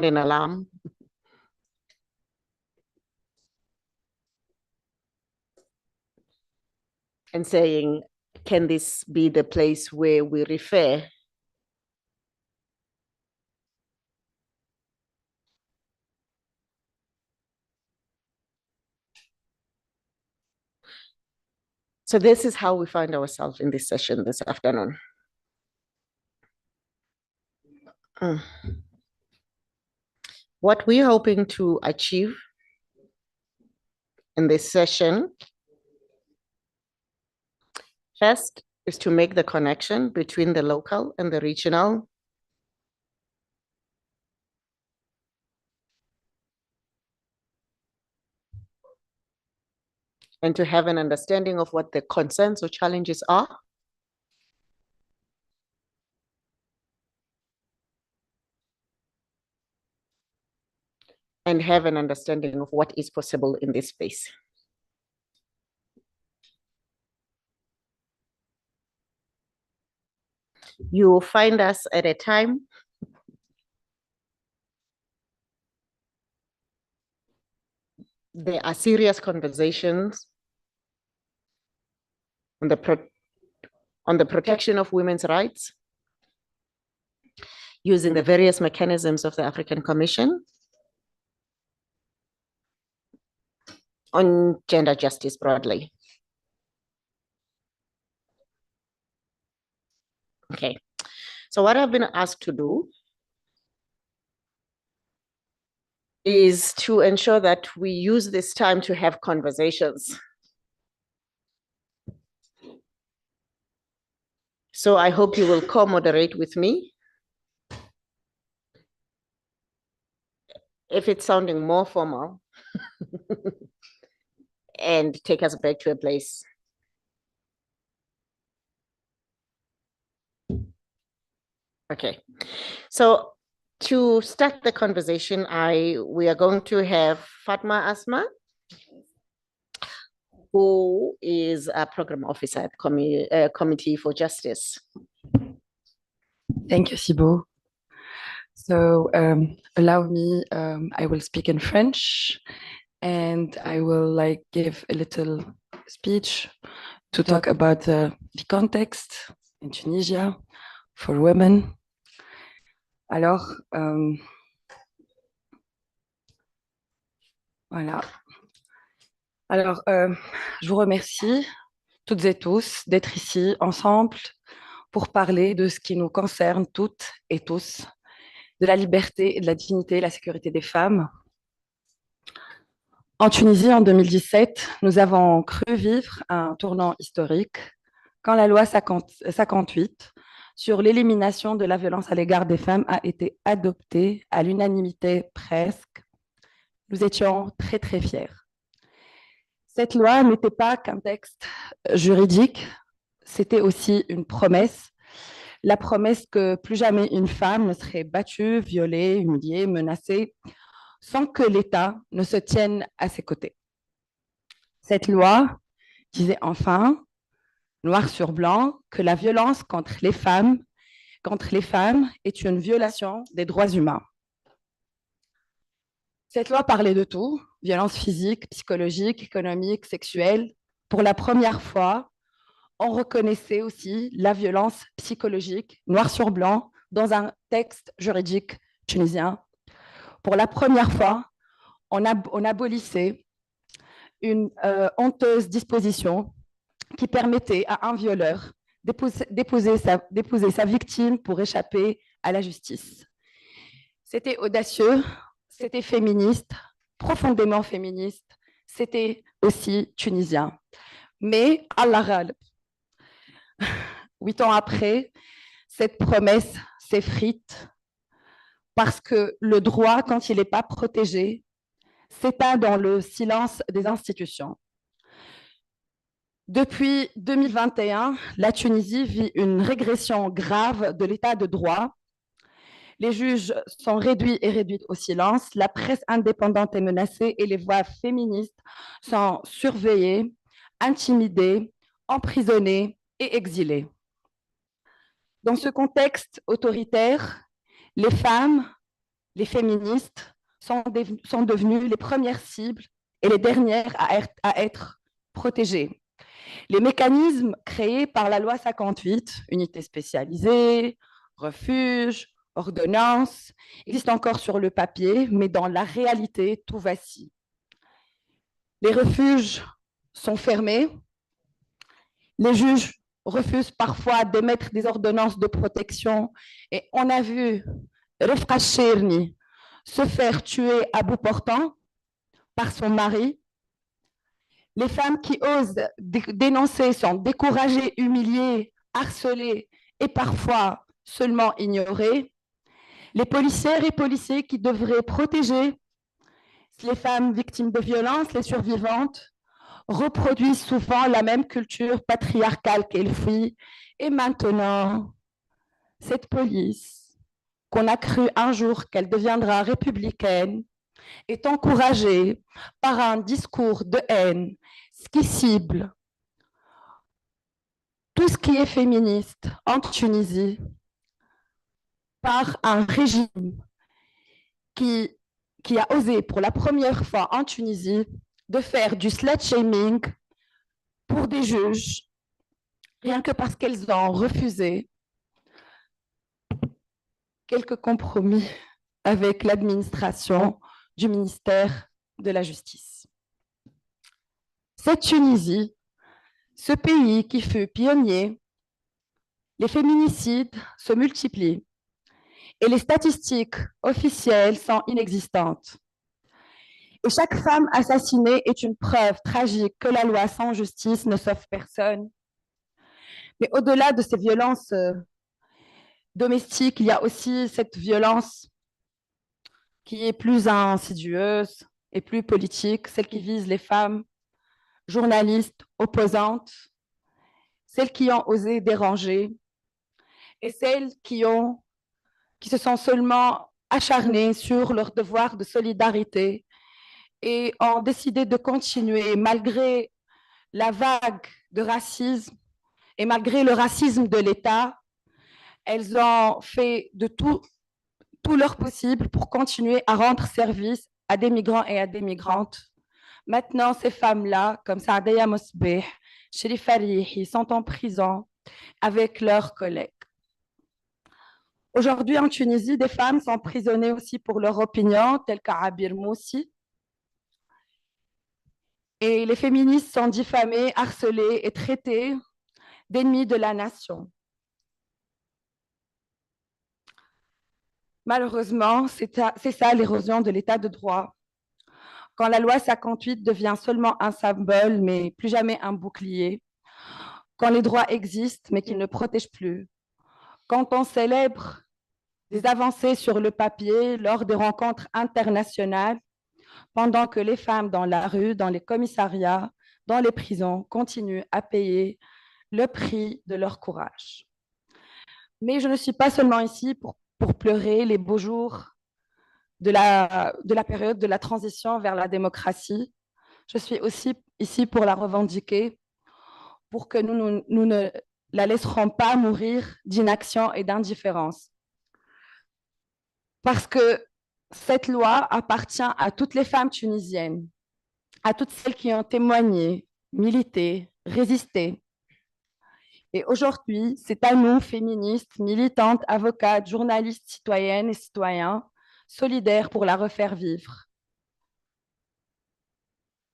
an alarm. And saying, can this be the place where we refer So this is how we find ourselves in this session this afternoon. What we're hoping to achieve in this session, first, is to make the connection between the local and the regional. And to have an understanding of what the concerns or challenges are. And have an understanding of what is possible in this space. You will find us at a time there are serious conversations on the protection of women's rights using the various mechanisms of the African Commission on gender justice broadly. Okay, so what I've been asked to do is to ensure that we use this time to have conversations. So I hope you will co-moderate with me. If it's sounding more formal, and take us back to a place. Okay, so to start the conversation, we are going to have Fatma Asma, who is a program officer at Committee for Justice. Thank you, Sibo. So allow me, I will speak in French, and I will give a little speech to talk about the context in Tunisia for women. Alors, voilà. Alors, je vous remercie toutes et tous d'être ici ensemble pour parler de ce qui nous concerne toutes et tous, de la liberté et de la dignité et la sécurité des femmes. En Tunisie, en 2017, nous avons cru vivre un tournant historique quand la loi 58 sur l'élimination de la violence à l'égard des femmes a été adoptée à l'unanimité presque. Nous étions très, très fiers. Cette loi n'était pas qu'un texte juridique, c'était aussi une promesse, la promesse que plus jamais une femme ne serait battue, violée, humiliée, menacée, sans que l'État ne se tienne à ses côtés. Cette loi disait enfin, noir sur blanc, que la violence contre les femmes est une violation des droits humains. Cette loi parlait de tout, violence physique, psychologique, économique, sexuelle. Pour la première fois, on reconnaissait aussi la violence psychologique, noir sur blanc, dans un texte juridique tunisien. Pour la première fois, on abolissait une honteuse disposition qui permettait à un violeur d'épouser sa victime pour échapper à la justice. C'était audacieux, c'était féministe, profondément féministe, c'était aussi tunisien. Mais, Allah ghalib, 8 ans après, cette promesse s'effrite parce que le droit, quand il n'est pas protégé, s'éteint dans le silence des institutions. Depuis 2021, la Tunisie vit une régression grave de l'état de droit. Les juges sont réduits et réduites au silence, la presse indépendante est menacée et les voix féministes sont surveillées, intimidées, emprisonnées et exilées. Dans ce contexte autoritaire, les femmes les féministes sont devenues les premières cibles et les dernières à être protégées. Les mécanismes créés par la loi 58, unités spécialisées, refuges, ordonnances, existent encore sur le papier, mais dans la réalité, tout vacille. Les refuges sont fermés, les juges refusent parfois d'émettre des ordonnances de protection et on a vu Refqa Cherni se faire tuer à bout portant par son mari. Les femmes qui osent dénoncer sont découragées, humiliées, harcelées et parfois seulement ignorées. Les policières et policiers qui devraient protéger les femmes victimes de violences, les survivantes, reproduisent souvent la même culture patriarcale qu'elles fuient. Et maintenant, cette police, qu'on a cru un jour qu'elle deviendra républicaine, est encouragée par un discours de haine qui cible tout ce qui est féministe en Tunisie par un régime qui a osé pour la première fois en Tunisie de faire du slut-shaming pour des juges, rien que parce qu'elles ont refusé quelques compromis avec l'administration du ministère de la Justice. Cette Tunisie, ce pays qui fut pionnier, les féminicides se multiplient et les statistiques officielles sont inexistantes. Et chaque femme assassinée est une preuve tragique que la loi sans justice ne sauve personne. Mais au-delà de ces violences domestiques, il y a aussi cette violence qui est plus insidieuse et plus politique, celle qui vise les femmes journalistes, opposantes, celles qui ont osé déranger et celles qui se sont seulement acharnées sur leur devoir de solidarité et ont décidé de continuer malgré la vague de racisme et malgré le racisme de l'État. Elles ont fait de tout leur possible pour continuer à rendre service à des migrants et à des migrantes. Maintenant, ces femmes-là, comme Saadaya Mosbeh, Sherifa Rihi, sont en prison avec leurs collègues. Aujourd'hui, en Tunisie, des femmes sont emprisonnées aussi pour leur opinion, telles qu'Abir Moussi. Et les féministes sont diffamées, harcelées et traitées d'ennemis de la nation. Malheureusement, c'est ça l'érosion de l'état de droit. Quand la loi 58 devient seulement un symbole, mais plus jamais un bouclier. Quand les droits existent, mais qu'ils ne protègent plus. Quand on célèbre des avancées sur le papier lors des rencontres internationales, pendant que les femmes dans la rue, dans les commissariats, dans les prisons, continuent à payer le prix de leur courage. Mais je ne suis pas seulement ici pour pleurer les beaux jours de la période de la transition vers la démocratie. Je suis aussi ici pour la revendiquer, pour que nous ne la laisserons pas mourir d'inaction et d'indifférence. Parce que cette loi appartient à toutes les femmes tunisiennes, à toutes celles qui ont témoigné, milité, résisté. Et aujourd'hui, c'est à nous, féministes, militantes, avocates, journalistes, citoyennes et citoyens, solidaires pour la refaire vivre.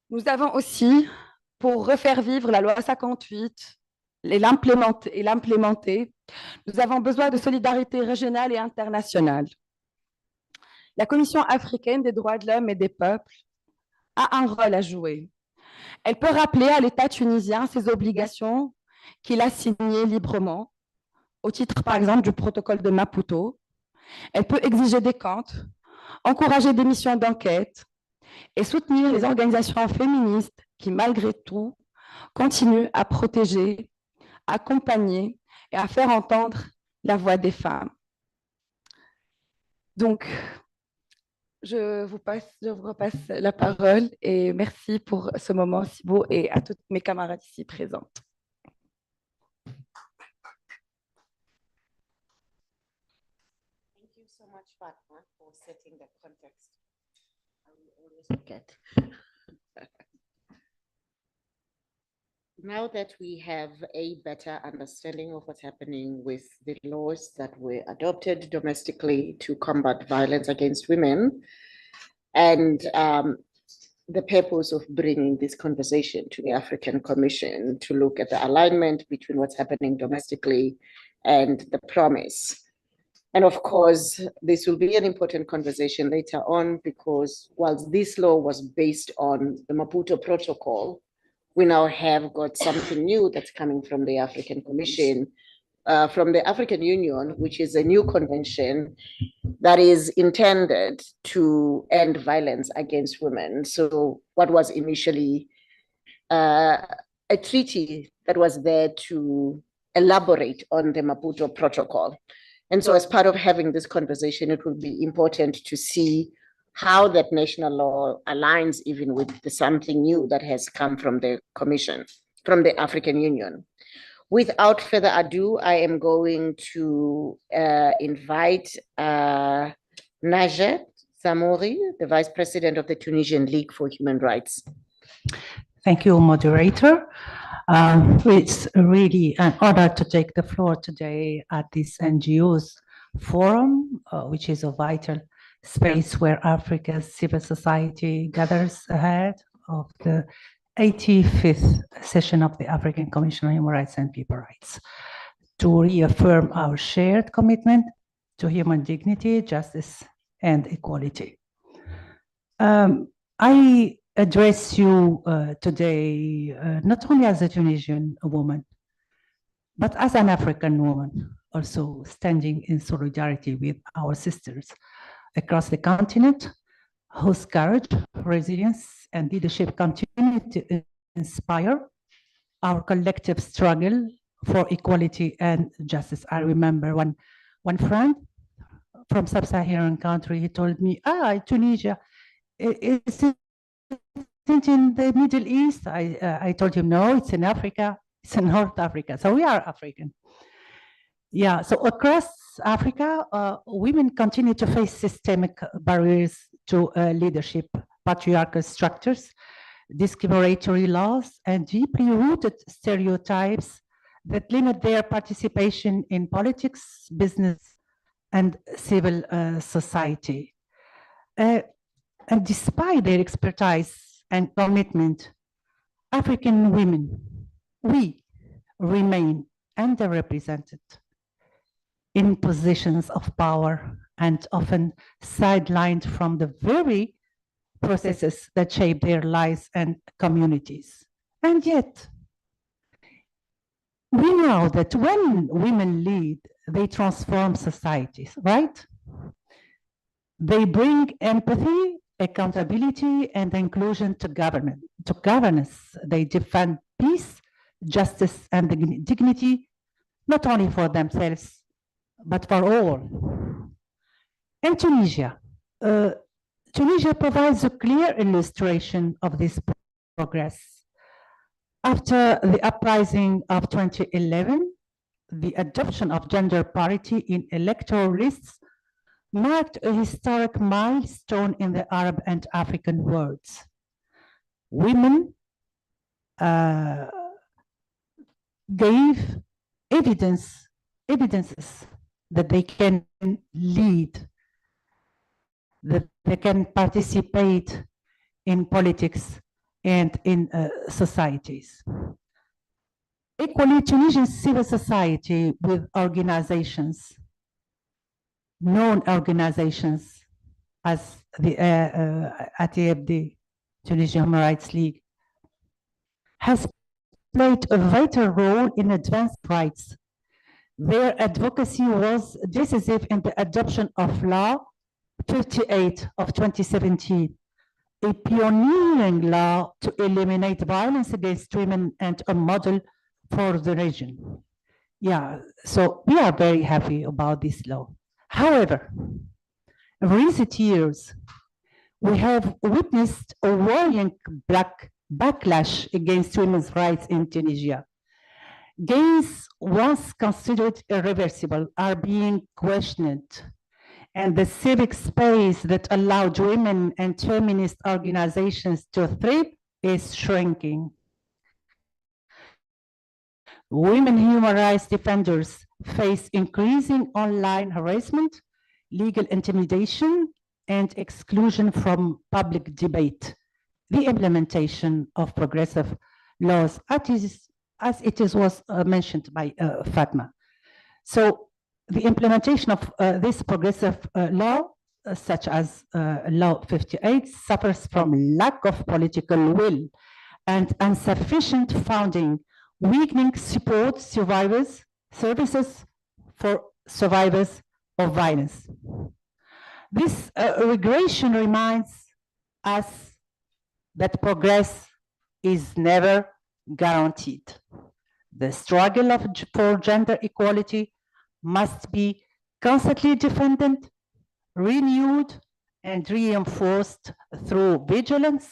Nous avons aussi, pour refaire vivre la loi 58 et l'implémenter, nous avons besoin de solidarité régionale et internationale. La Commission africaine des droits de l'homme et des peuples a un rôle à jouer. Elle peut rappeler à l'État tunisien ses obligations qu'il a signées librement, au titre, par exemple, du protocole de Maputo. Elle peut exiger des comptes, encourager des missions d'enquête et soutenir les organisations féministes qui, malgré tout, continuent à protéger, accompagner et à faire entendre la voix des femmes. Donc, je vous repasse la parole et merci pour ce moment si beau et à toutes mes camarades ici présentes. Thank you so much partner for setting the context. I will always forget. Now that we have a better understanding of what's happening with the laws that were adopted domestically to combat violence against women, and the purpose of bringing this conversation to the African Commission to look at the alignment between what's happening domestically and the promise. And of course, this will be an important conversation later on, because whilst this law was based on the Maputo Protocol, we now have got something new that's coming from the African Commission, from the African Union, which is a new convention that is intended to end violence against women. So what was initially a treaty that was there to elaborate on the Maputo Protocol. And so as part of having this conversation, it will be important to see how that national law aligns even with something new that has come from the Commission, from the African Union. Without further ado, I am going to invite Najet Zamouri, the Vice President of the Tunisian League for Human Rights. Thank you, moderator. It's really an honor to take the floor today at this NGOs forum, which is a vital space where Africa's civil society gathers ahead of the 85th session of the African Commission on Human Rights and People Rights, to reaffirm our shared commitment to human dignity, justice, and equality. I address you today not only as a Tunisian woman, but as an African woman, also standing in solidarity with our sisters across the continent, whose courage, resilience, and leadership continue to inspire our collective struggle for equality and justice. I remember one friend from sub-Saharan country, he told me, Tunisia, is it in the Middle East? I told him, no, it's in Africa, it's in North Africa. So we are African. Yeah, so across Africa, women continue to face systemic barriers to leadership, patriarchal structures, discriminatory laws, and deeply rooted stereotypes that limit their participation in politics, business, and civil society. And despite their expertise and commitment, African women, we remain underrepresented in positions of power and often sidelined from the very processes that shape their lives and communities. And yet, we know that when women lead, they transform societies, right? They bring empathy, accountability, and inclusion to governance. They defend peace, justice, and dignity, not only for themselves, but for all. In Tunisia, Tunisia provides a clear illustration of this progress. After the uprising of 2011, the adoption of gender parity in electoral lists marked a historic milestone in the Arab and African worlds. Women gave evidences that they can lead, that they can participate in politics and in societies. Equally, Tunisian civil society with organizations, known organizations as the ATFD, Tunisian Human Rights League, has played a vital role in advanced rights. Their advocacy was decisive in the adoption of Law 58 of 2017, a pioneering law to eliminate violence against women and a model for the region. Yeah, so we are very happy about this law. However, in recent years, we have witnessed a worrying backlash against women's rights in Tunisia. Gains once considered irreversible are being questioned, and the civic space that allowed women and feminist organizations to thrive is shrinking. Women human rights defenders face increasing online harassment, legal intimidation, and exclusion from public debate. The implementation of progressive laws, as it was mentioned by Fatma. So the implementation of this progressive law, such as Law 58, suffers from lack of political will and insufficient funding, weakening support services for survivors of violence. This regression reminds us that progress is never guaranteed. The struggle for gender equality must be constantly defended, renewed, and reinforced through vigilance,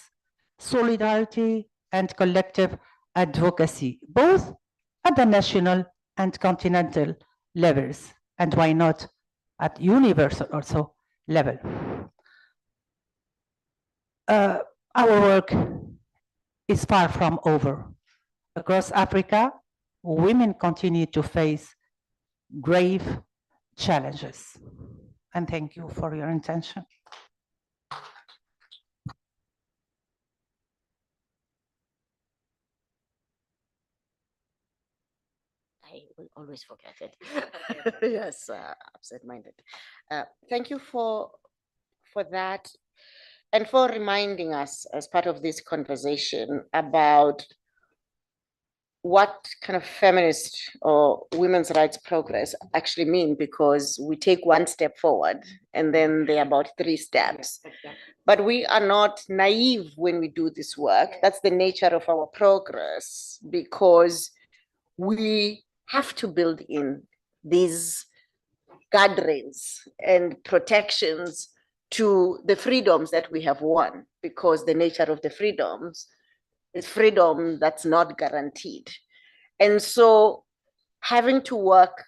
solidarity, and collective advocacy, both at the national and continental levels, and why not at universal also level. Our work is far from over. Across Africa, women continue to face grave challenges. And thank you for your attention. I will always forget it. Yes, absent-minded. Thank you for that, and for reminding us as part of this conversation about what kind of feminist or women's rights progress actually mean, because we take one step forward and then there are about 3 steps. But we are not naive when we do this work. That's the nature of our progress, because we have to build in these guardrails and protections to the freedoms that we have won, because the nature of the freedoms is freedom that's not guaranteed. And so having to work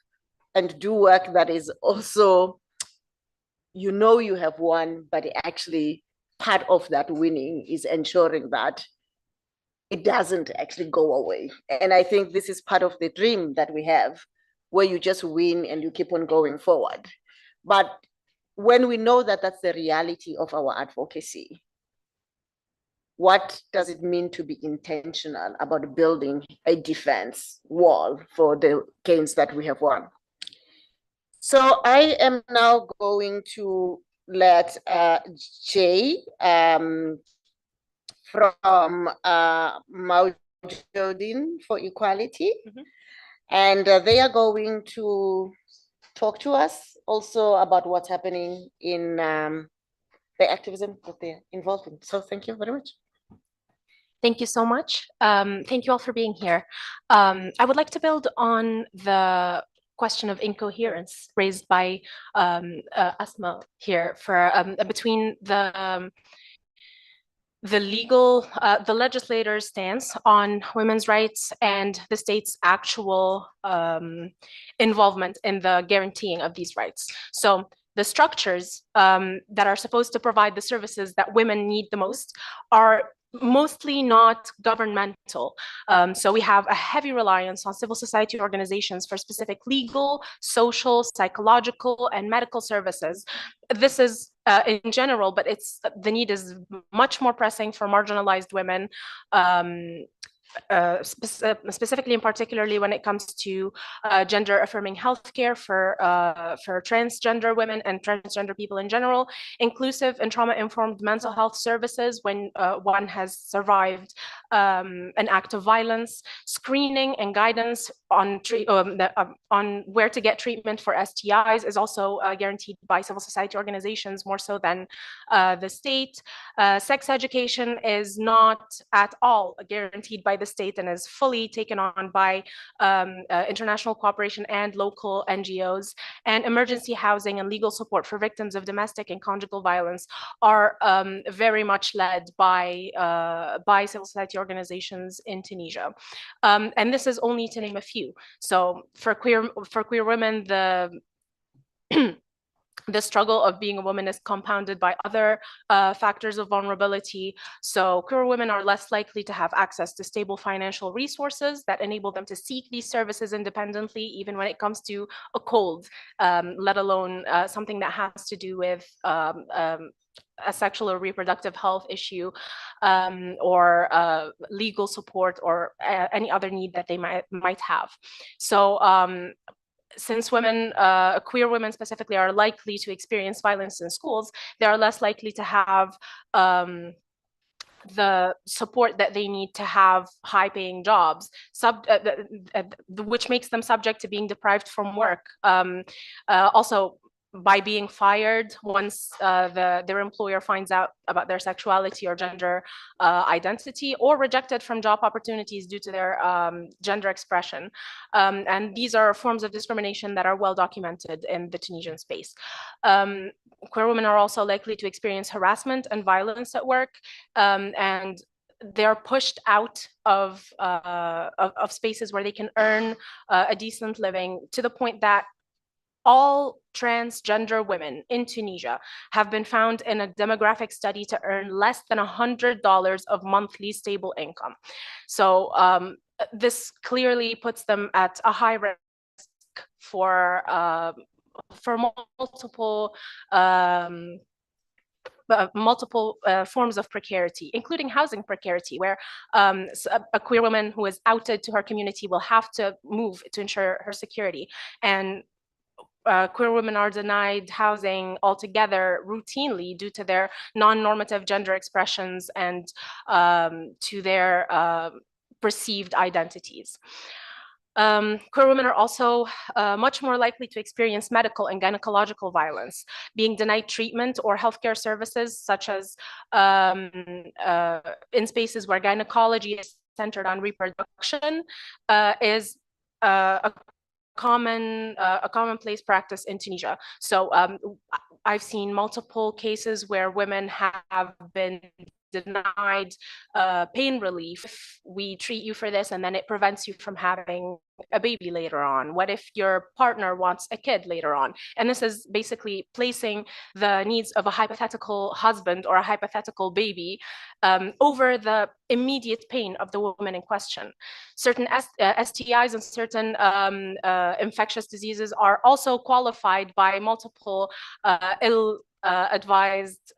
and do work that is also, you know, you have won, but actually part of that winning is ensuring that it doesn't actually go away. And I think this is part of the dream that we have, where you just win and you keep on going forward. But when we know that that's the reality of our advocacy, what does it mean to be intentional about building a defense wall for the gains that we have won? So I am now going to let Jay from Maujodin for Equality. And they are going to talk to us also about what's happening in the activism that they're involved in. So thank you very much. Thank you so much. Thank you all for being here. I would like to build on the question of incoherence raised by Asma here for between the legislator's stance on women's rights and the state's actual involvement in the guaranteeing of these rights. So the structures that are supposed to provide the services that women need the most are mostly not governmental. So we have a heavy reliance on civil society organizations for specific legal, social, psychological, and medical services. This is in general, but the need is much more pressing for marginalized women, specifically and particularly when it comes to gender affirming healthcare for transgender women and transgender people in general, inclusive and trauma informed mental health services when one has survived an act of violence, screening and guidance on where to get treatment for STIs is also guaranteed by civil society organizations more so than the state. Sex education is not at all guaranteed by the state and is fully taken on by international cooperation and local NGOs. And emergency housing and legal support for victims of domestic and conjugal violence are very much led by civil society organizations in Tunisia. And this is only to name a few. So for queer women, the the struggle of being a woman is compounded by other factors of vulnerability. So queer women are less likely to have access to stable financial resources that enable them to seek these services independently, even when it comes to a cold, let alone something that has to do with a sexual or reproductive health issue, or legal support, or any other need that they might have. So since women, queer women specifically, are likely to experience violence in schools, they are less likely to have the support that they need to have high-paying jobs, which makes them subject to being deprived from work. Also, by being fired once their employer finds out about their sexuality or gender identity, or rejected from job opportunities due to their gender expression. And these are forms of discrimination that are well documented in the Tunisian space. Queer women are also likely to experience harassment and violence at work, and they're pushed out of spaces where they can earn a decent living, to the point that all transgender women in Tunisia have been found in a demographic study to earn less than $100 of monthly stable income. So this clearly puts them at a high risk for multiple forms of precarity, including housing precarity, where a queer woman who is outed to her community will have to move to ensure her security. And queer women are denied housing altogether routinely due to their non-normative gender expressions and to their perceived identities. Queer women are also much more likely to experience medical and gynecological violence, being denied treatment or healthcare services, such as in spaces where gynecology is centered on reproduction, is a commonplace practice in Tunisia. So I've seen multiple cases where women have been denied pain relief. If we treat you for this and then it prevents you from having a baby later on? What if your partner wants a kid later on? And this is basically placing the needs of a hypothetical husband or a hypothetical baby over the immediate pain of the woman in question. Certain STIs and certain infectious diseases are also qualified by multiple advised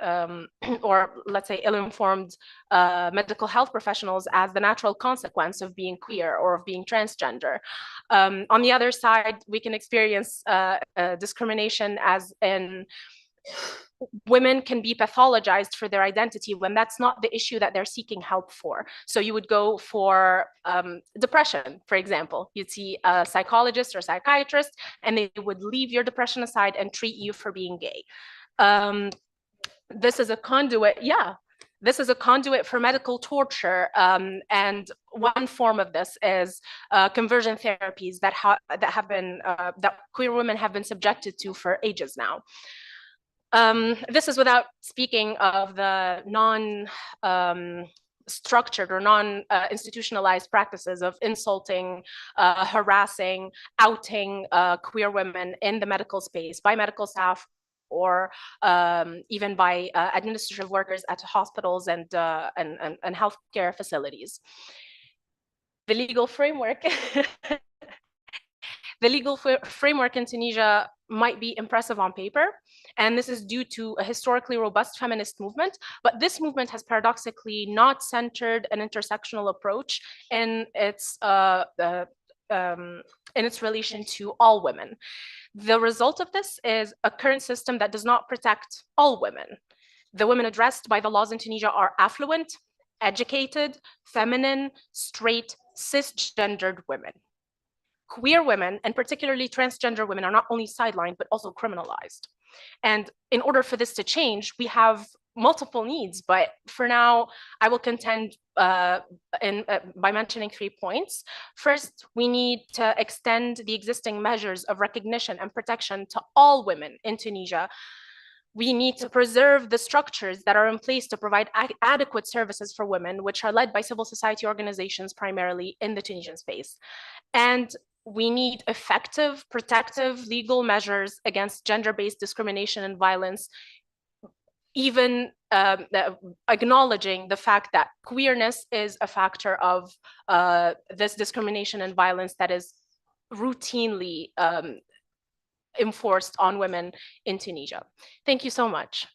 or let's say ill-informed medical health professionals as the natural consequence of being queer or of being transgender. On the other side, we can experience discrimination as in women can be pathologized for their identity when that's not the issue that they're seeking help for. So you would go for depression, for example. You'd see a psychologist or psychiatrist, and they would leave your depression aside and treat you for being gay. This is a conduit, this is a conduit for medical torture, and one form of this is conversion therapies that queer women have been subjected to for ages now. This is without speaking of the structured or non-institutionalized practices of insulting, harassing, outing queer women in the medical space by medical staff, or even by administrative workers at hospitals and healthcare facilities. The legal framework, in Tunisia might be impressive on paper, and this is due to a historically robust feminist movement, but this movement has paradoxically not centered an intersectional approach in its relation to all women. The result of this is a current system that does not protect all women. The women addressed by the laws in Tunisia are affluent, educated, feminine, straight, cisgendered women. Queer women, and particularly transgender women, are not only sidelined, but also criminalized. And in order for this to change, we have multiple needs, but for now, I will contend by mentioning 3 points. First, we need to extend the existing measures of recognition and protection to all women in Tunisia. We need to preserve the structures that are in place to provide adequate services for women, which are led by civil society organizations primarily in the Tunisian space. And we need effective, protective legal measures against gender-based discrimination and violence, even acknowledging the fact that queerness is a factor of this discrimination and violence that is routinely enforced on women in Tunisia. Thank you so much.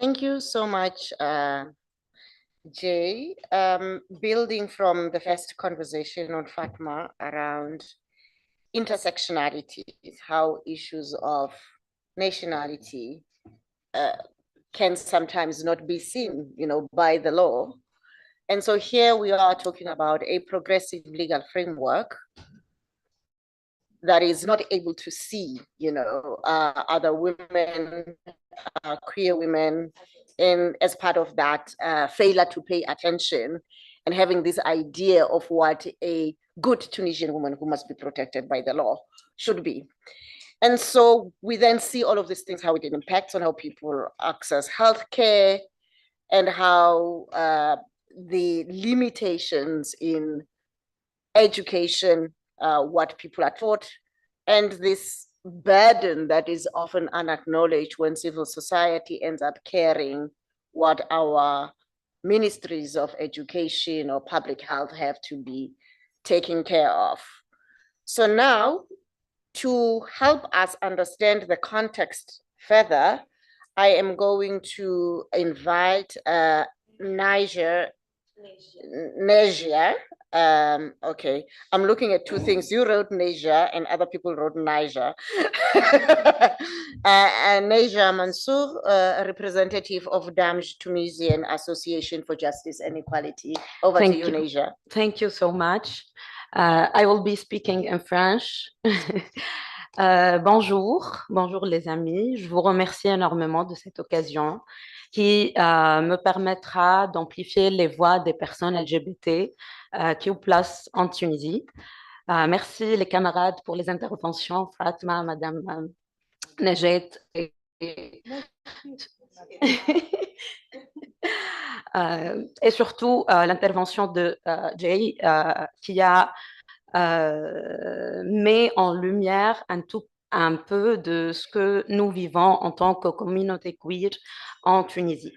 Thank you so much, Jay. Building from the first conversation on Fatma around intersectionality, how issues of nationality can sometimes not be seen, by the law. And so here we are talking about a progressive legal framework that is not able to see, other women, queer women, and as part of that, failure to pay attention and having this idea of what a good Tunisian woman who must be protected by the law should be. And so we then see all of these things, how it impacts on how people access healthcare and how the limitations in education, what people are taught, and this burden that is often unacknowledged when civil society ends up caring what our ministries of education or public health have to be taken care of. So now, to help us understand the context further, I am going to invite Nasia. Okay, I'm looking at two things. You wrote Nasia and other people wrote Naija. Nasia Mansour, a representative of Damj Tunisian Association for Justice and Equality. Over to you, Nasia. Thank you so much. I will be speaking in French. Bonjour les amis. Je vous remercie énormément de cette occasion qui me permettra d'amplifier les voix des personnes LGBT qui ont place en Tunisie. Merci les camarades pour les interventions, Fatma, Madame Najet et surtout l'intervention de Jay qui a met en lumière un peu de ce que nous vivons en tant que communauté queer en Tunisie.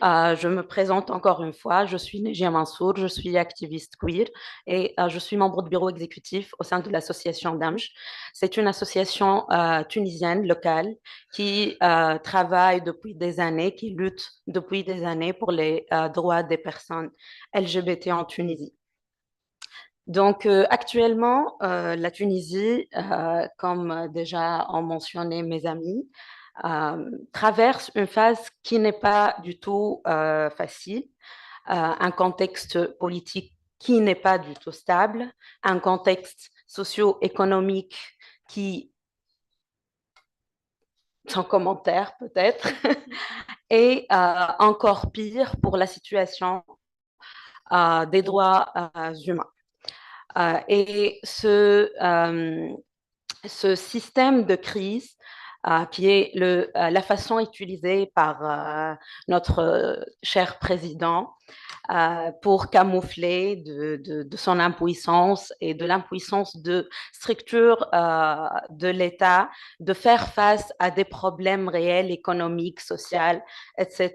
Je me présente encore une fois, je suis Nasia Mansour, je suis activiste queer et je suis membre du bureau exécutif au sein de l'association Damj. C'est une association tunisienne locale qui travaille depuis des années, qui lutte depuis des années pour les droits des personnes LGBT en Tunisie. Donc, actuellement, la Tunisie, comme déjà ont mentionné mes amis, traverse une phase qui n'est pas du tout facile, un contexte politique qui n'est pas du tout stable, un contexte socio-économique qui, sans commentaire peut-être, et encore pire pour la situation des droits humains. Et ce système de crise qui est la façon utilisée par notre cher président pour camoufler de son impuissance et de l'impuissance de structure de l'État de faire face à des problèmes réels, économiques, sociaux, etc.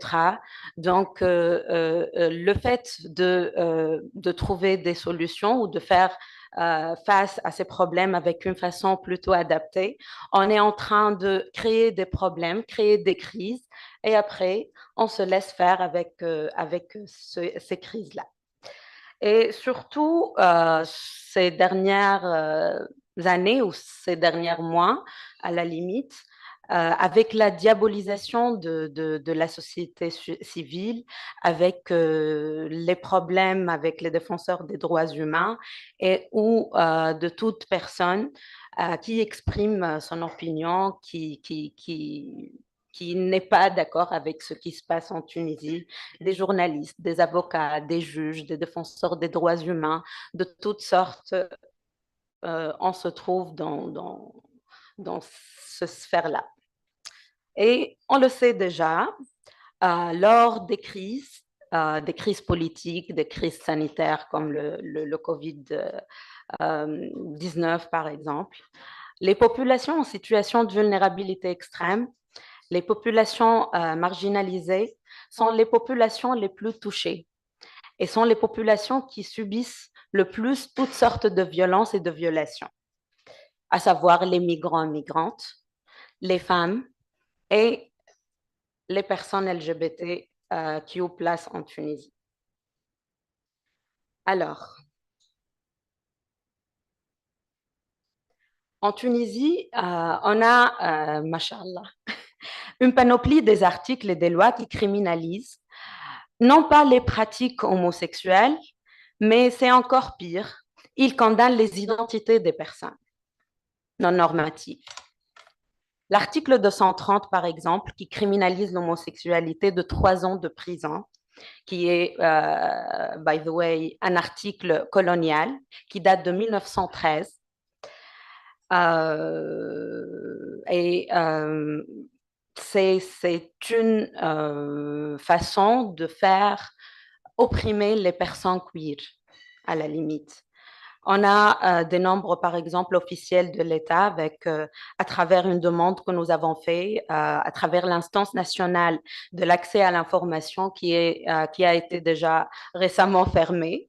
Donc, le fait de trouver des solutions ou de faire face à ces problèmes avec une façon plutôt adaptée, on est en train de créer des problèmes, créer des crises, et après, on se laisse faire avec ces crises-là. Et surtout, ces dernières années ou ces derniers mois, à la limite, avec la diabolisation de la société civile, avec les problèmes avec les défenseurs des droits humains ou de toute personne qui exprime son opinion, qui n'est pas d'accord avec ce qui se passe en Tunisie, des journalistes, des avocats, des juges, des défenseurs des droits humains, de toutes sortes, on se trouve dans cette sphère-là. Et on le sait déjà, lors des crises politiques, des crises sanitaires comme le Covid-19 par exemple, les populations en situation de vulnérabilité extrême, les populations marginalisées sont les populations les plus touchées et sont les populations qui subissent le plus toutes sortes de violences et de violations, à savoir les migrants et migrantes, les femmes et les personnes LGBT qui ont place en Tunisie. Alors, en Tunisie, on a, mashallah, une panoplie des articles et des lois qui criminalisent non pas les pratiques homosexuelles, mais c'est encore pire, ils condamnent les identités des personnes non normatives. L'article 230, par exemple, qui criminalise l'homosexualité de 3 ans de prison, qui est, by the way, un article colonial qui date de 1913. C'est une façon de faire opprimer les personnes queer, à la limite. On a des nombres, par exemple, officiels de l'État à travers une demande que nous avons faite, à travers l'instance nationale de l'accès à l'information qui a été déjà récemment fermée.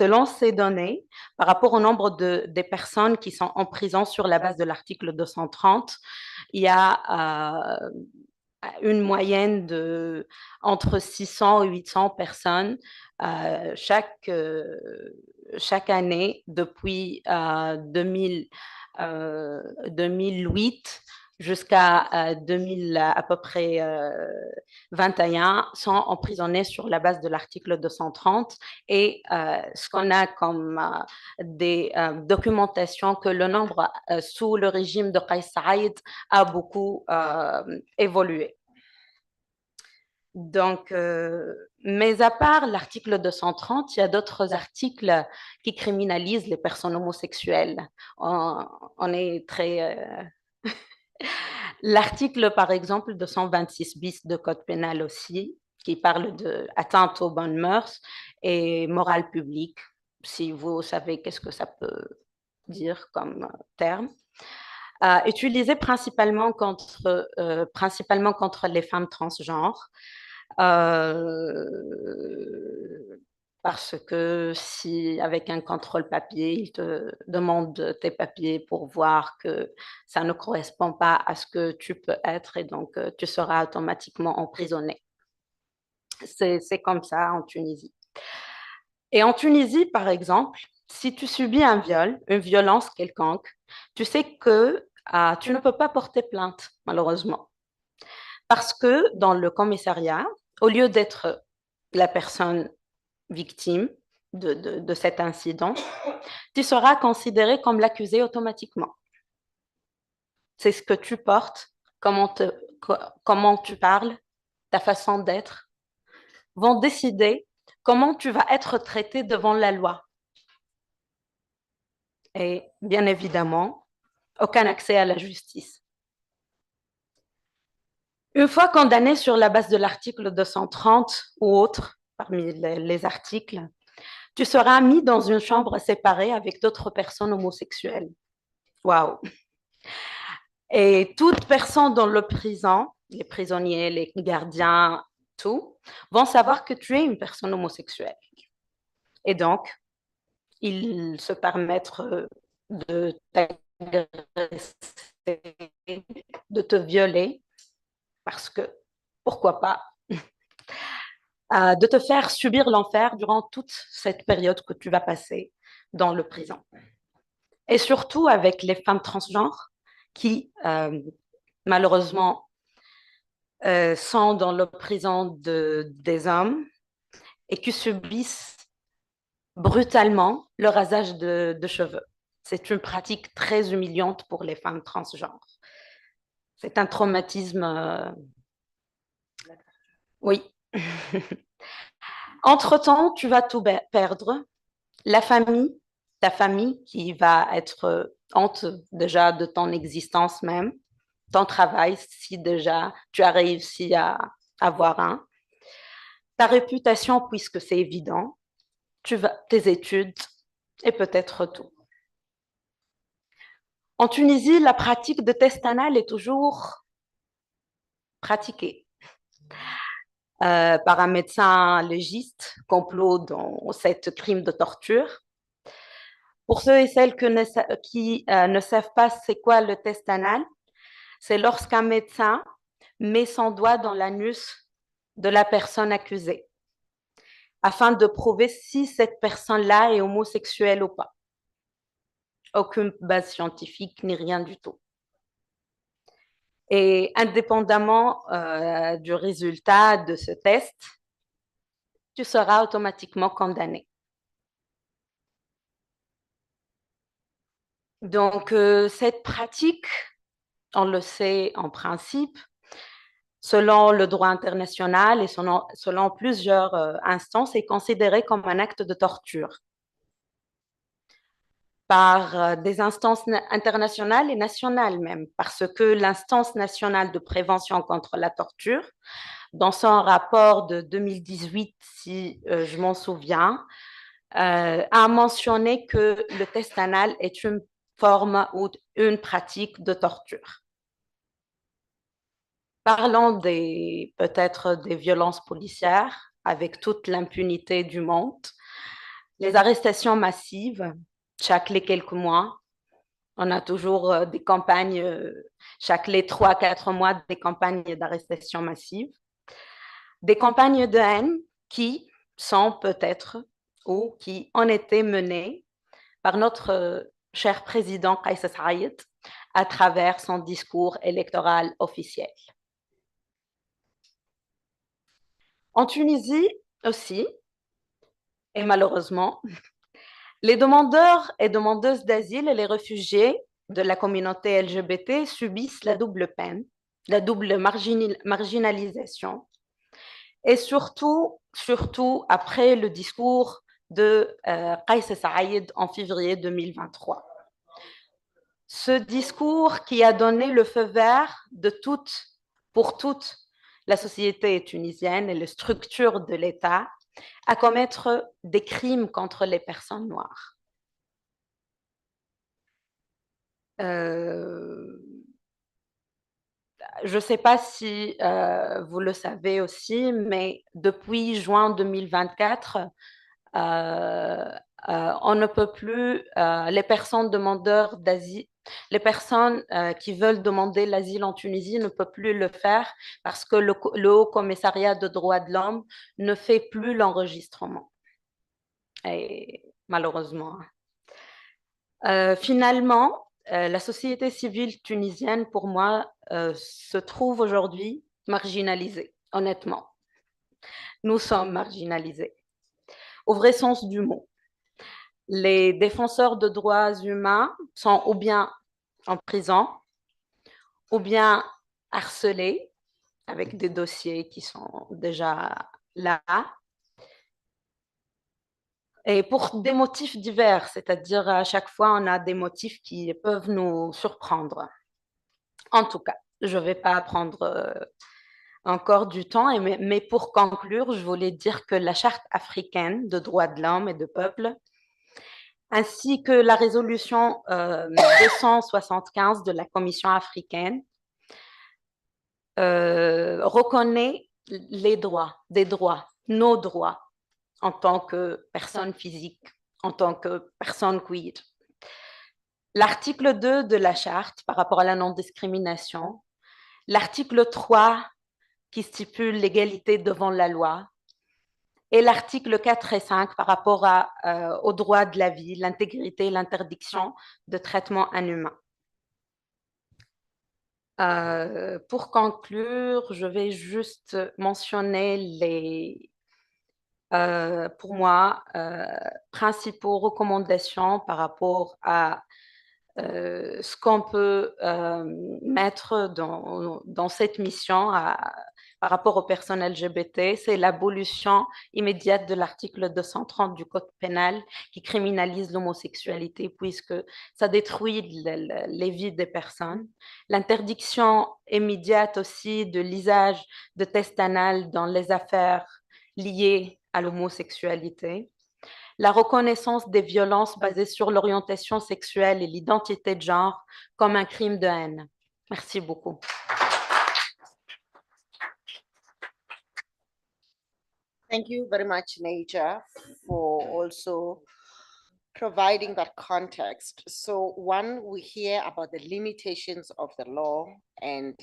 Selon ces données, par rapport au nombre des personnes qui sont en prison sur la base de l'article 230, il y a une moyenne de entre 600 et 800 personnes chaque année depuis 2008 jusqu'à 2000 à peu près 21 sont emprisonnés sur la base de l'article 230 et ce qu'on a comme des documentations que le nombre sous le régime de Kais Saïd a beaucoup évolué. Donc, mais à part l'article 230, il y a d'autres articles qui criminalisent les personnes homosexuelles. On est très... L'article, par exemple, 226 bis de Code pénal aussi, qui parle d'atteinte aux bonnes mœurs et morale publique, si vous savez qu'est-ce que ça peut dire comme terme. Utilisé principalement contre les femmes transgenres, parce que si avec un contrôle papier, il te demande tes papiers pour voir que ça ne correspond pas à ce que tu peux être et donc tu seras automatiquement emprisonné. C'est comme ça en Tunisie. Et en Tunisie, par exemple, si tu subis un viol, une violence quelconque, tu sais que tu ne peux pas porter plainte, malheureusement. Parce que dans le commissariat, au lieu d'être la personne victime de cet incident, tu seras considéré comme l'accusé automatiquement. C'est ce que tu portes, comment tu parles, ta façon d'être, vont décider comment tu vas être traité devant la loi. Et bien évidemment, aucun accès à la justice. Une fois condamné sur la base de l'article 230 ou autre, parmi les articles, tu seras mis dans une chambre séparée avec d'autres personnes homosexuelles. Waouh! Et toute personne dans le prison, les prisonniers, les gardiens, tout, vont savoir que tu es une personne homosexuelle. Et donc, ils se permettent de t'agresser, de te violer, parce que, pourquoi pas, de te faire subir l'enfer durant toute cette période que tu vas passer dans le prison. Et surtout avec les femmes transgenres qui, malheureusement, sont dans le prison des hommes et qui subissent brutalement le rasage de cheveux. C'est une pratique très humiliante pour les femmes transgenres. C'est un traumatisme. Oui. Entre-temps, tu vas tout perdre. La famille, ta famille qui va être honte déjà de ton existence même, ton travail, si déjà tu as réussi à avoir un, ta réputation, puisque c'est évident, tes études et peut-être tout. En Tunisie, la pratique de test anal est toujours pratiquée par un médecin légiste, complot dans cette crime de torture. Pour ceux et celles qui ne savent pas c'est quoi le test anal, c'est lorsqu'un médecin met son doigt dans l'anus de la personne accusée afin de prouver si cette personne-là est homosexuelle ou pas. Aucune base scientifique ni rien du tout. Et indépendamment du résultat de ce test, tu seras automatiquement condamné. Donc, cette pratique, on le sait en principe, selon le droit international et selon plusieurs instances, est considérée comme un acte de torture par des instances internationales et nationales même, parce que l'instance nationale de prévention contre la torture, dans son rapport de 2018, si je m'en souviens, a mentionné que le test anal est une forme ou une pratique de torture. Parlons peut-être des violences policières avec toute l'impunité du monde, les arrestations massives les quelques mois. On a toujours des campagnes, les 3-4 mois, des campagnes d'arrestation massive. Des campagnes de haine qui sont peut-être ou qui ont été menées par notre cher président Kais Saïed à travers son discours électoral officiel. En Tunisie aussi, et malheureusement, les demandeurs et demandeuses d'asile et les réfugiés de la communauté LGBT subissent la double peine, la double marginalisation, et surtout après le discours de Kais Saïed en février 2023. Ce discours qui a donné le feu vert pour toute la société tunisienne et les structures de l'État à commettre des crimes contre les personnes noires. Je ne sais pas si vous le savez aussi, mais depuis juin 2024, on ne peut plus, les personnes demandeurs d'asile, les personnes qui veulent demander l'asile en Tunisie ne peuvent plus le faire parce que le Haut Commissariat des droits de l'homme ne fait plus l'enregistrement. Et malheureusement. Finalement, la société civile tunisienne, pour moi, se trouve aujourd'hui marginalisée, honnêtement. Nous sommes marginalisés, au vrai sens du mot. Les défenseurs de droits humains sont ou bien en prison, ou bien harcelés avec des dossiers qui sont déjà là, et pour des motifs divers, c'est-à-dire à chaque fois, on a des motifs qui peuvent nous surprendre. En tout cas, je ne vais pas prendre encore du temps, mais pour conclure, je voulais dire que la Charte africaine de droits de l'homme et de peuple, ainsi que la résolution 275 de la Commission africaine, reconnaît nos droits en tant que personne physique, en tant que personne queer. L'article 2 de la charte par rapport à la non-discrimination, l'article 3 qui stipule l'égalité devant la loi, et l'article 4 et 5 par rapport au droit de la vie, l'intégrité et l'interdiction de traitement inhumain. Pour conclure, je vais juste mentionner les, pour moi, principaux recommandations par rapport à ce qu'on peut mettre dans cette mission par rapport aux personnes LGBT, c'est l'abolition immédiate de l'article 230 du Code pénal qui criminalise l'homosexualité puisque ça détruit les vies des personnes. L'interdiction immédiate aussi de l'usage de tests anal dans les affaires liées à l'homosexualité. La reconnaissance des violences basées sur l'orientation sexuelle et l'identité de genre comme un crime de haine. Merci beaucoup. Thank you very much, Naja, for also providing that context. So one, we hear about the limitations of the law, and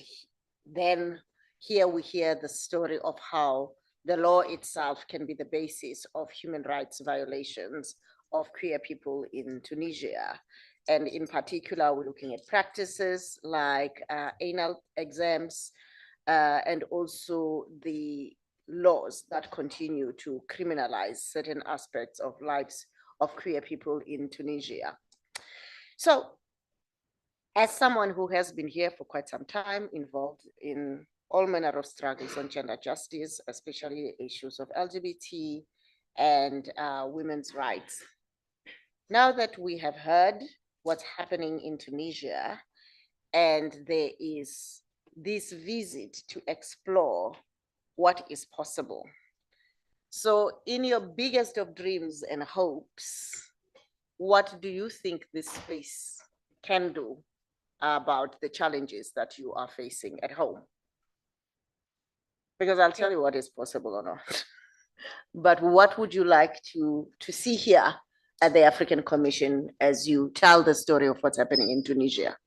then here we hear the story of how the law itself can be the basis of human rights violations of queer people in Tunisia. And in particular, we're looking at practices like anal exams and also the laws that continue to criminalize certain aspects of lives of queer people in Tunisia. So as someone who has been here for quite some time, involved in all manner of struggles on gender justice, especially issues of LGBT and women's rights. Now that we have heard what's happening in Tunisia, and there is this visit to explore what is possible. So in your biggest of dreams and hopes, what do you think this space can do about the challenges that you are facing at home? Because I'll tell you what is possible or not. But what would you like to see here at the African Commission as you tell the story of what's happening in Tunisia?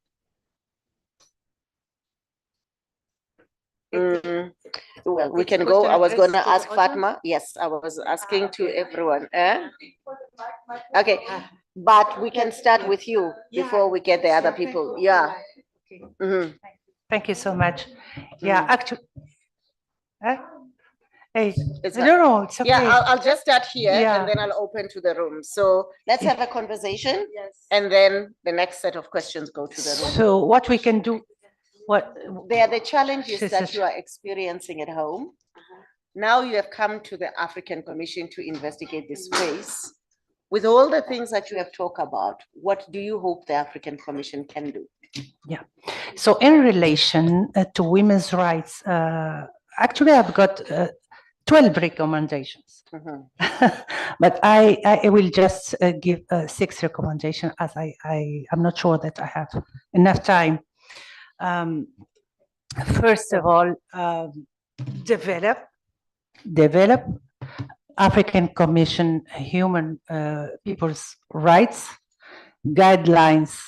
Well, we can go. I was going to ask Fatma. Yes, I was asking to everyone. Okay, but we can start with you before we get the other people. Yeah. Thank you so much. Yeah, actually, hey, It's no, it's okay. Yeah, I'll just start here Yeah. and then I'll open to the room. So let's have a conversation. Yes. And then the next set of questions go to the room. So what we can do, what They are the challenges She that said- you are experiencing at home. Now you have come to the African Commission to investigate this space. With all the things that you have talked about, what do you hope the African Commission can do? So in relation to women's rights, actually I've got 12 recommendations, but I will just give 6 recommendations as I'm not sure that I have enough time. First of all, develop African Commission human people's rights guidelines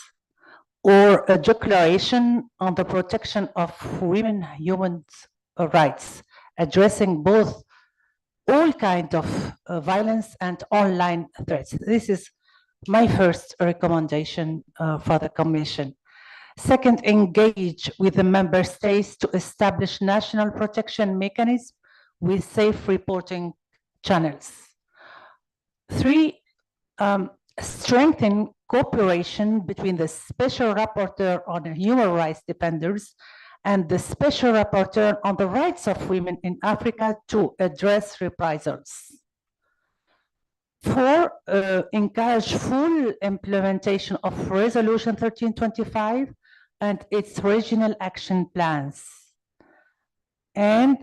or a declaration on the protection of women human rights, addressing both all kinds of violence and online threats. This is my first recommendation for the Commission. Second, engage with the member states to establish national protection mechanisms with safe reporting channels. 3, strengthen cooperation between the Special Rapporteur on Human Rights Defenders and the Special Rapporteur on the Rights of Women in Africa to address reprisals. 4, encourage full implementation of Resolution 1325 and its regional action plans. And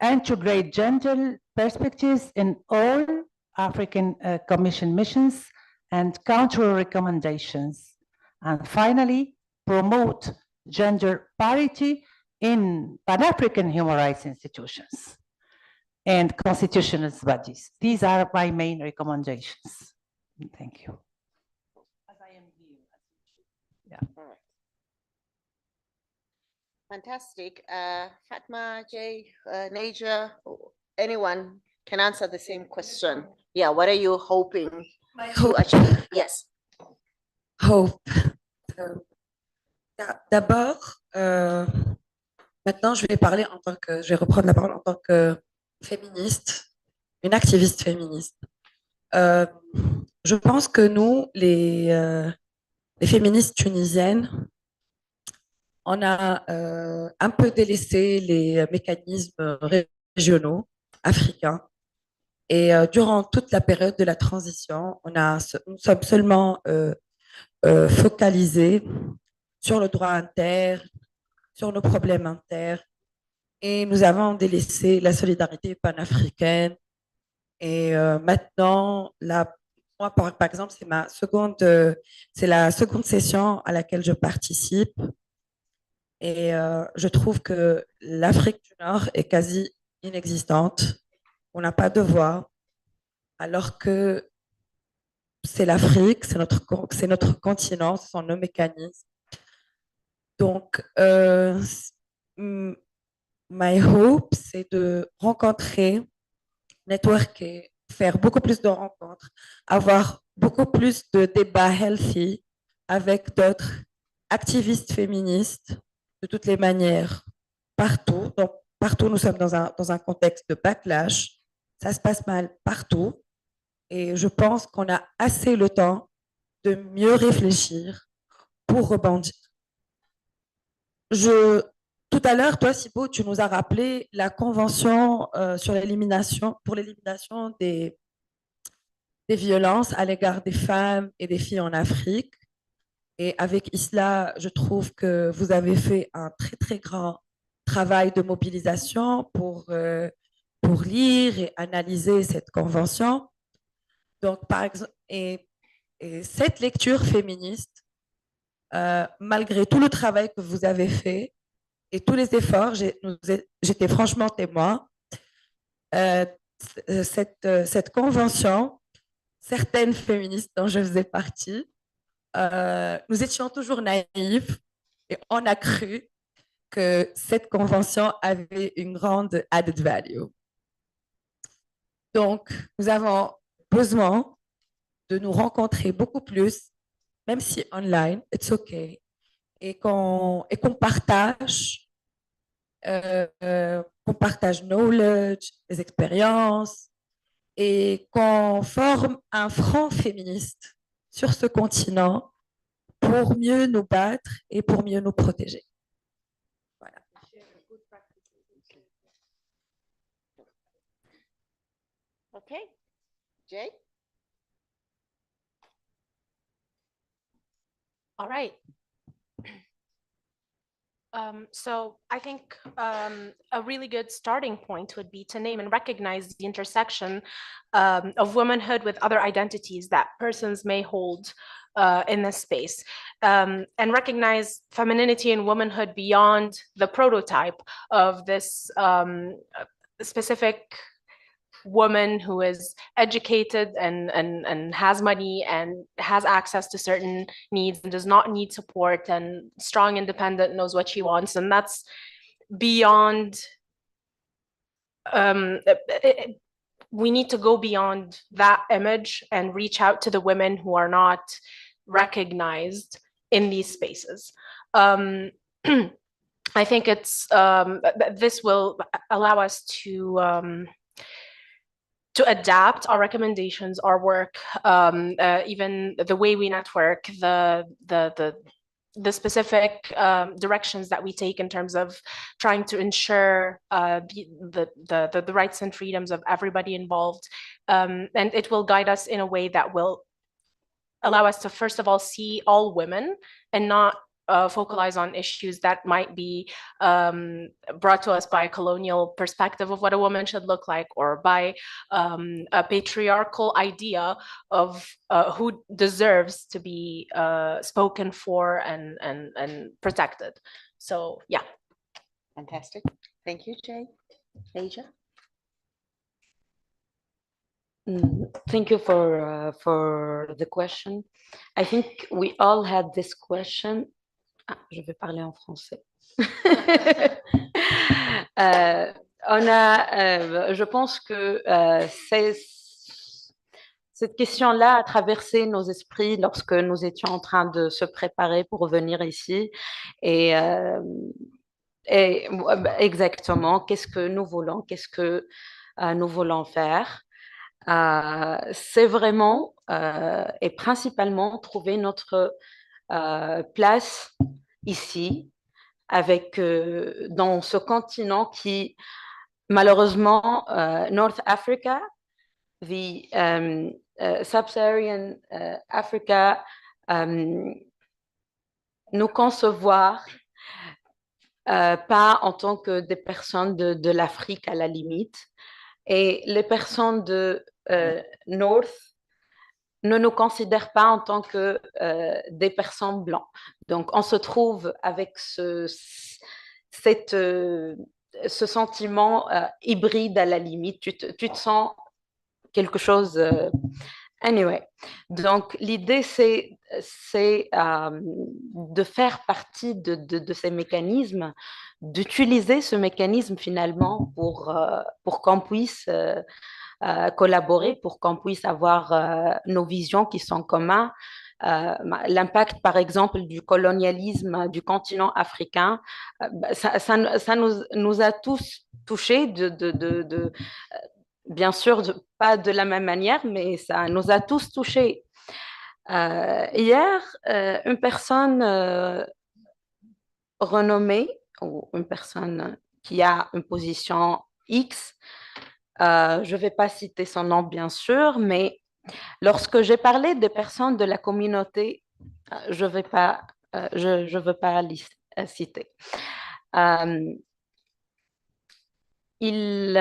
integrate gender perspectives in all African Commission missions and counter recommendations. And finally, promote gender parity in Pan-African human rights institutions and constitutional bodies. These are my main recommendations. Thank you. Fantastic. Fatma, Jay, Naja, anyone can answer the same question. Yeah, what are you hoping to achieve? Yes. Hope. D'abord, maintenant, je vais reprendre la parole en tant que féministe, une activiste féministe. Je pense que nous, les féministes tunisiennes, on a un peu délaissé les mécanismes régionaux africains. Et durant toute la période de la transition, nous sommes seulement focalisés sur le droit interne, sur nos problèmes internes, et nous avons délaissé la solidarité panafricaine. Et maintenant, moi, par exemple, c'est la seconde session à laquelle je participe. Et je trouve que l'Afrique du Nord est quasi inexistante. On n'a pas de voix, alors que c'est l'Afrique, c'est notre continent, ce sont nos mécanismes. Donc, my hope, c'est de rencontrer, networker, faire beaucoup plus de rencontres, avoir beaucoup plus de débats healthy avec d'autres activistes féministes de toutes les manières, partout. Donc, partout, nous sommes dans un contexte de backlash. Ça se passe mal partout. Et je pense qu'on a assez le temps de mieux réfléchir pour rebondir. Tout à l'heure, toi, Sibo, tu nous as rappelé la convention pour l'élimination des violences à l'égard des femmes et des filles en Afrique. Et avec Isla, je trouve que vous avez fait un très, très grand travail de mobilisation pour lire et analyser cette convention. Donc, par exemple, et cette lecture féministe, malgré tout le travail que vous avez fait et tous les efforts, j'étais franchement témoin. Cette convention, certaines féministes dont je faisais partie, nous étions toujours naïfs et on a cru que cette convention avait une grande added value. Donc, nous avons besoin de nous rencontrer beaucoup plus, même si online, it's okay, et qu'on partage knowledge, les expériences, et qu'on forme un front féministe sur ce continent pour mieux nous battre et pour mieux nous protéger. Voilà. Okay, Jay? All right. So I think a really good starting point would be to name and recognize the intersection of womanhood with other identities that persons may hold in this space, and recognize femininity and womanhood beyond the prototype of this specific woman who is educated and has money and has access to certain needs and does not need support and strong, independent, knows what she wants. And that's beyond, we need to go beyond that image and reach out to the women who are not recognized in these spaces. I think this will allow us to adapt our recommendations, our work, even the way we network, the specific directions that we take in terms of trying to ensure the rights and freedoms of everybody involved. And it will guide us in a way that will allow us to, first of all, see all women and not focalize on issues that might be brought to us by a colonial perspective of what a woman should look like, or by a patriarchal idea of who deserves to be spoken for and protected. So yeah. Fantastic. Thank you, Jay. Asia? Thank you for the question. I think we all had this question. Je vais parler en français. Je pense que cette question-là a traversé nos esprits lorsque nous étions en train de se préparer pour venir ici. Et exactement, qu'est-ce que nous voulons, qu'est-ce que nous voulons faire. C'est vraiment et principalement trouver notre place ici, avec, dans ce continent qui, malheureusement, North Africa, the Sub-Saharan Africa, nous concevoir pas en tant que des personnes de l'Afrique à la limite. Et les personnes de North ne nous considèrent pas en tant que des personnes blancs. Donc, on se trouve avec ce sentiment hybride à la limite. Tu te sens quelque chose. Anyway, donc l'idée, c'est de faire partie de ces mécanismes, d'utiliser ce mécanisme finalement pour qu'on puisse collaborer, pour qu'on puisse avoir nos visions qui sont communes. L'impact, par exemple, du colonialisme du continent africain, ça nous a tous touchés bien sûr, pas de la même manière, mais ça nous a tous touchés. Hier, une personne renommée ou une personne qui a une position X, je ne vais pas citer son nom, bien sûr, mais lorsque j'ai parlé des personnes de la communauté, je ne veux pas citer. Il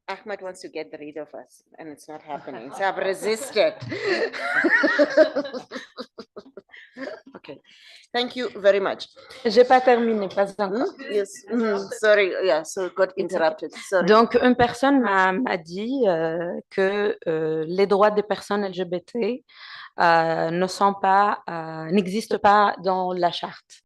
Ahmed wants to get rid of us, and it's not happening. So I've resisted. Okay. Thank you very much. J'ai pas terminé, pas encore. Yes. Sorry. Yeah. So it got interrupted. Sorry. Donc, une personne m'a dit que les droits des personnes LGBT n'existent pas dans la charte.